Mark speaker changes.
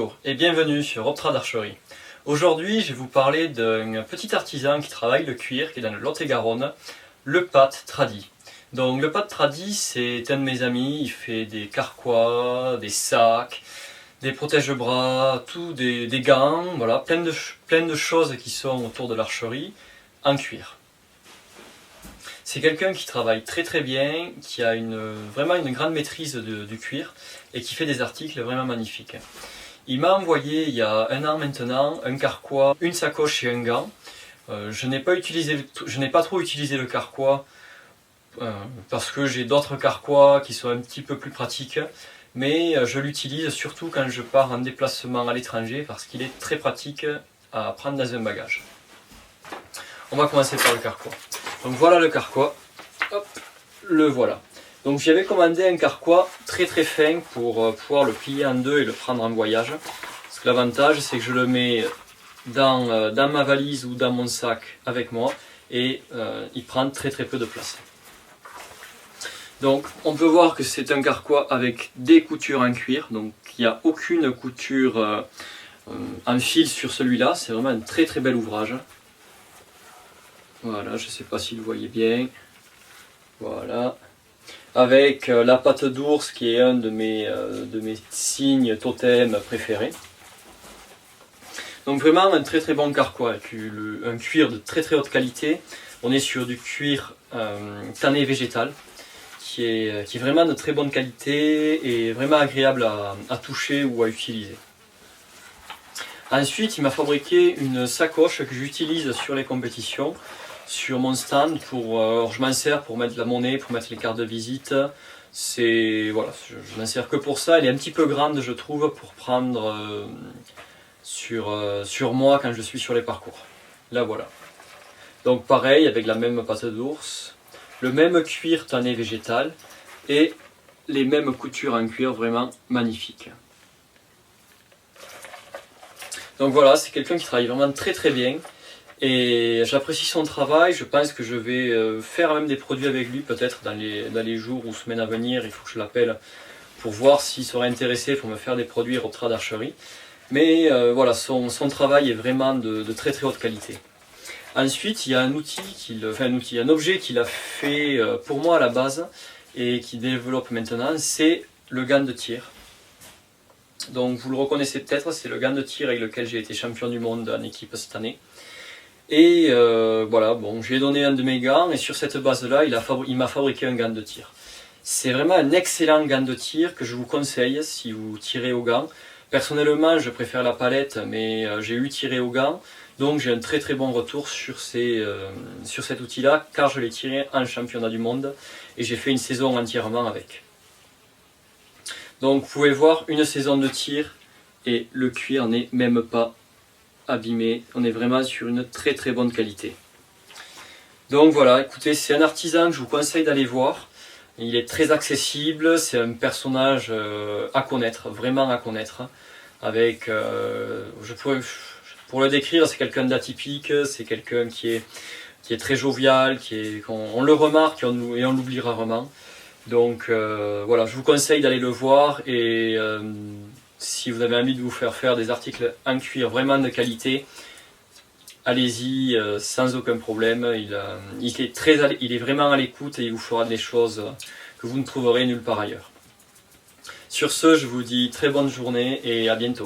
Speaker 1: Bonjour et bienvenue sur Optrad Archerie. Aujourd'hui, je vais vous parler d'un petit artisan qui travaille le cuir, qui est dans le Lot-et-Garonne, le Pat Tradi. Donc le Pat Tradi, c'est un de mes amis, il fait des carquois, des sacs, des protège-bras, des gants, voilà, plein de choses qui sont autour de l'archerie en cuir. C'est quelqu'un qui travaille très bien, qui a vraiment une grande maîtrise du cuir et qui fait des articles vraiment magnifiques. Il m'a envoyé il y a un an maintenant un carquois, une sacoche et un gant. Je n'ai pas trop utilisé le carquois parce que j'ai d'autres carquois qui sont un petit peu plus pratiques, mais je l'utilise surtout quand je pars en déplacement à l'étranger parce qu'il est très pratique à prendre dans un bagage. On va commencer par le carquois. Donc voilà le carquois, hop, le voilà. Donc j'avais commandé un carquois très fin pour pouvoir le plier en deux et le prendre en voyage. Parce que l'avantage c'est que je le mets dans ma valise ou dans mon sac avec moi et il prend très peu de place. Donc on peut voir que c'est un carquois avec des coutures en cuir, donc il n'y a aucune couture en fil sur celui-là, c'est vraiment un très bel ouvrage. Voilà, je ne sais pas si vous voyez bien. Voilà. Avec la patte d'ours qui est un de mes signes totems préférés. Donc vraiment un très bon carquois, avec un cuir de très haute qualité. On est sur du cuir tanné végétal, qui est vraiment de très bonne qualité et vraiment agréable à toucher ou à utiliser. Ensuite, il m'a fabriqué une sacoche que j'utilise sur les compétitions. Sur mon stand, je m'en sers pour mettre la monnaie, pour mettre les cartes de visite. Voilà, je m'en sers que pour ça. Elle est un petit peu grande, je trouve, pour prendre sur moi quand je suis sur les parcours. Là voilà. Donc pareil, avec la même patte d'ours, le même cuir tanné végétal et les mêmes coutures en cuir vraiment magnifiques. Donc voilà, c'est quelqu'un qui travaille vraiment très bien. Et j'apprécie son travail, je pense que je vais faire même des produits avec lui peut-être dans les jours ou semaines à venir. Il faut que je l'appelle pour voir s'il serait intéressé pour me faire des produits Optrad Archerie. Mais voilà, son travail est vraiment de très haute qualité. Ensuite, il y a un objet qu'il a fait pour moi à la base et qu'il développe maintenant, c'est le gant de tir. Donc vous le reconnaissez peut-être, c'est le gant de tir avec lequel j'ai été champion du monde en équipe cette année. Et voilà, bon, je lui ai donné un de mes gants et sur cette base-là, il m'a fabriqué un gant de tir. C'est vraiment un excellent gant de tir que je vous conseille si vous tirez au gant. Personnellement, je préfère la palette, mais j'ai eu tiré au gant, donc j'ai un très bon retour sur cet outil-là, car je l'ai tiré en championnat du monde et j'ai fait une saison entièrement avec. Donc vous pouvez voir une saison de tir et le cuir n'est même pas abîmé, on est vraiment sur une très bonne qualité. Donc voilà, écoutez, c'est un artisan que je vous conseille d'aller voir. Il est très accessible, c'est un personnage à connaître, vraiment à connaître. Avec, pour le décrire, c'est quelqu'un d'atypique, c'est quelqu'un qui est très jovial, on le remarque et on l'oublie rarement. Donc voilà, je vous conseille d'aller le voir et si vous avez envie de vous faire des articles en cuir vraiment de qualité, allez-y sans aucun problème. Il est vraiment à l'écoute et il vous fera des choses que vous ne trouverez nulle part ailleurs. Sur ce, je vous dis très bonne journée et à bientôt.